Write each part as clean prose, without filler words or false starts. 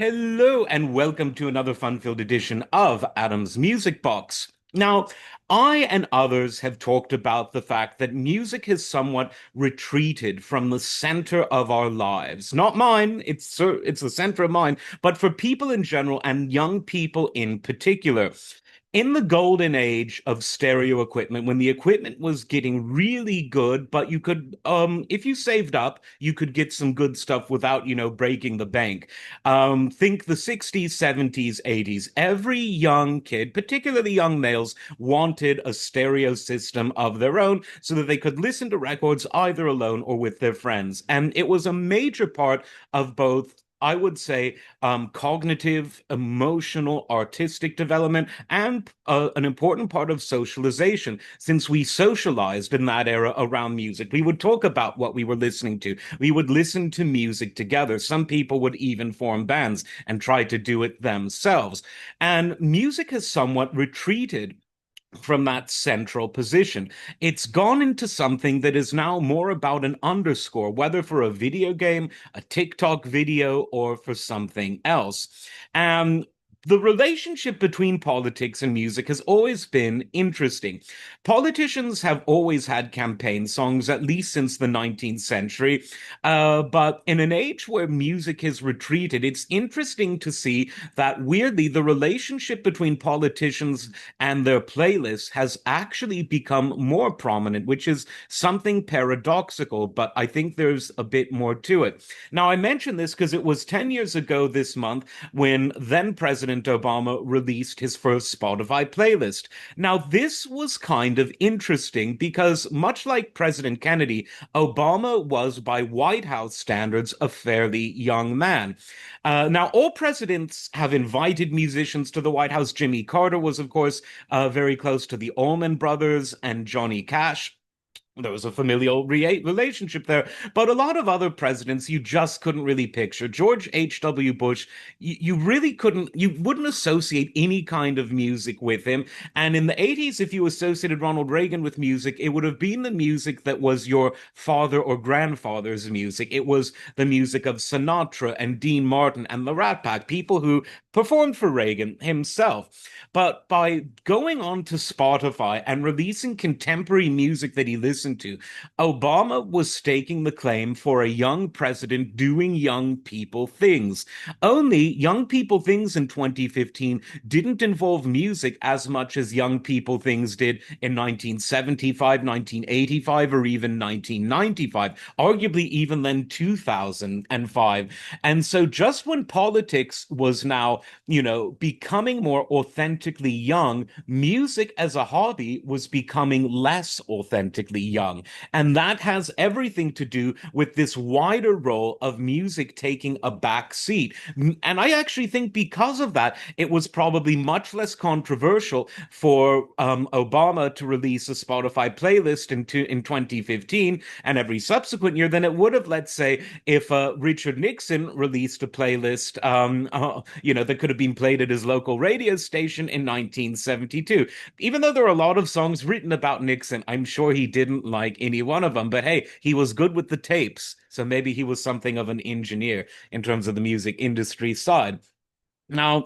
Hello, and welcome to another fun-filled edition of Adam's Music Box. Now, I and others have talked about the fact that music has somewhat retreated from the center of our lives. Not mine, it's the center of mine, but for people in general and young people in particular. In the golden age of stereo equipment, when the equipment was getting really good, but you could, if you saved up, you could get some good stuff without, breaking the bank. Think the 60s, 70s, 80s. Every young kid, particularly young males, wanted a stereo system of their own so that they could listen to records either alone or with their friends. And it was a major part of both, I would say, cognitive, emotional, artistic development, and an important part of socialization. Since we socialized in that era around music, we would talk about what we were listening to. We would listen to music together. Some people would even form bands and try to do it themselves. And music has somewhat retreated from that central position. It's gone into something that is now more about an underscore, whether for a video game, a TikTok video, or for something else. And the relationship between politics and music has always been interesting. Politicians have always had campaign songs, at least since the 19th century. But in an age where music has retreated, it's interesting to see that weirdly, the relationship between politicians and their playlist has actually become more prominent, which is something paradoxical, but I think there's a bit more to it. Now, I mention this because it was 10 years ago this month when then President Obama released his first Spotify playlist. Now, this was kind of interesting because, much like President Kennedy, Obama was, by White House standards, a fairly young man. Now, all presidents have invited musicians to the White House. Jimmy Carter was, of course, very close to the Allman Brothers and Johnny Cash. There was a familial relationship there, but a lot of other presidents you just couldn't really picture. George H.W. Bush, you really couldn't, you wouldn't associate any kind of music with him. And in the 80s, if you associated Ronald Reagan with music, it would have been the music that was your father or grandfather's music. It was the music of Sinatra and Dean Martin and the Rat Pack, people who performed for Reagan himself. But by going on to Spotify and releasing contemporary music that he listened to, Obama was staking the claim for a young president doing young people things. Only young people things in 2015 didn't involve music as much as young people things did in 1975, 1985, or even 1995, arguably even then 2005. And so just when politics was now, becoming more authentically young, music as a hobby was becoming less authentically young. And that has everything to do with this wider role of music taking a back seat. And I actually think because of that, it was probably much less controversial for Obama to release a Spotify playlist in 2015 and every subsequent year than it would have, let's say, if Richard Nixon released a playlist, that could have been played at his local radio station in 1972. Even though there are a lot of songs written about Nixon, I'm sure he didn't like any one of them. But hey, he was good with the tapes. So maybe he was something of an engineer in terms of the music industry side. Now,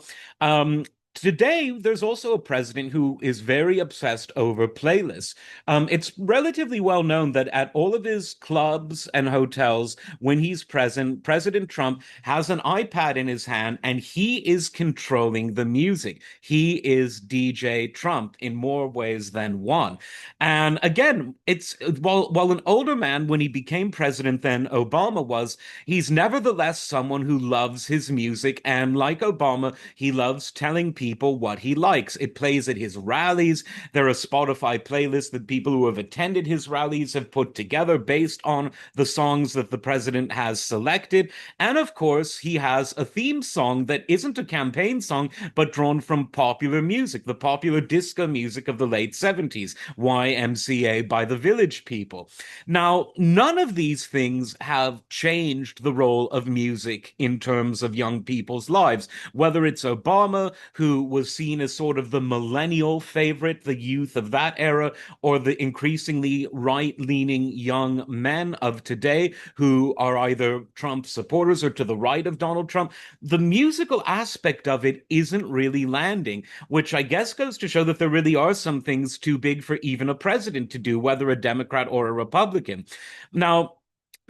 today, there's also a president who is very obsessed over playlists. It's relatively well known that at all of his clubs and hotels, when he's present, President Trump has an iPad in his hand and he is controlling the music. He is DJ Trump in more ways than one. And again, it's while an older man, when he became president than Obama was, he's nevertheless someone who loves his music. And like Obama, he loves telling people what he likes. It plays at his rallies. There are Spotify playlists that people who have attended his rallies have put together based on the songs that the president has selected. And of course, he has a theme song that isn't a campaign song, but drawn from popular music, the popular disco music of the late 70s, YMCA by the Village People. Now, none of these things have changed the role of music in terms of young people's lives, whether it's Obama, who who was seen as sort of the millennial favorite, the youth of that era, or the increasingly right-leaning young men of today who are either Trump supporters or to the right of Donald Trump. The musical aspect of it isn't really landing, which I guess goes to show that there really are some things too big for even a president to do, whether a Democrat or a Republican. Now,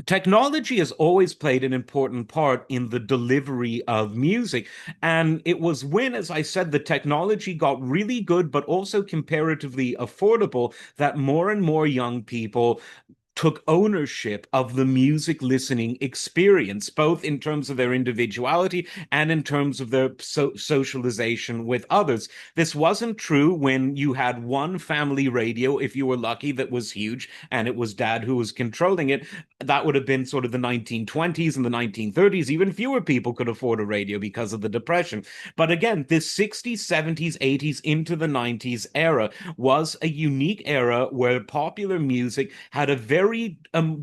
technology has always played an important part in the delivery of music. And it was when, as I said, the technology got really good, but also comparatively affordable, that more and more young people took ownership of the music listening experience, both in terms of their individuality and in terms of their socialization with others. This wasn't true when you had one family radio, if you were lucky, that was huge, and it was dad who was controlling it. That would have been sort of the 1920s and the 1930s. Even fewer people could afford a radio because of the Depression. But again, this 60s, 70s, 80s into the 90s era was a unique era where popular music had a very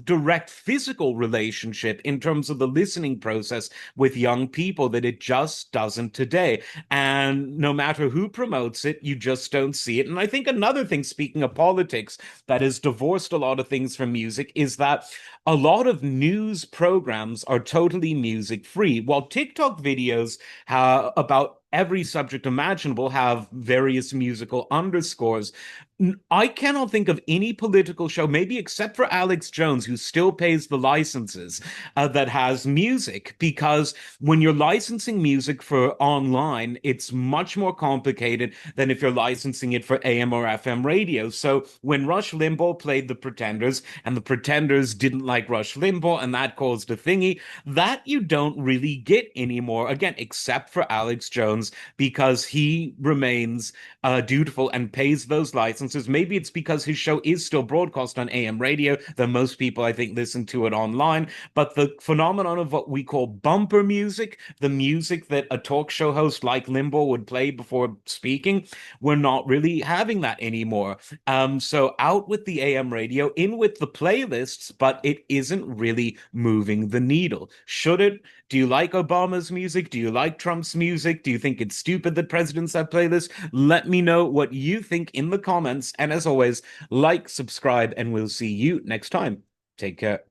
direct physical relationship in terms of the listening process with young people that it just doesn't today. And no matter who promotes it, you just don't see it. And I think another thing, speaking of politics, that has divorced a lot of things from music is that a lot of news programs are totally music free, while TikTok videos about every subject imaginable have various musical underscores. I cannot think of any political show, maybe except for Alex Jones, who still pays the licenses, that has music. Because when you're licensing music for online, it's much more complicated than if you're licensing it for AM or FM radio. So when Rush Limbaugh played The Pretenders, and the Pretenders didn't like Rush Limbaugh, and that caused a thingy, that you don't really get anymore, again, except for Alex Jones, because he remains dutiful and pays those licenses. Maybe it's because his show is still broadcast on AM radio, though most people, I think, listen to it online. But the phenomenon of what we call bumper music, the music that a talk show host like Limbaugh would play before speaking, we're not really having that anymore. So out with the AM radio, in with the playlists, but it isn't really moving the needle. Should it? Do you like Obama's music? Do you like Trump's music? Do you think it's stupid that presidents have playlists? Let me know what you think in the comments. And as always, like, subscribe, and we'll see you next time. Take care.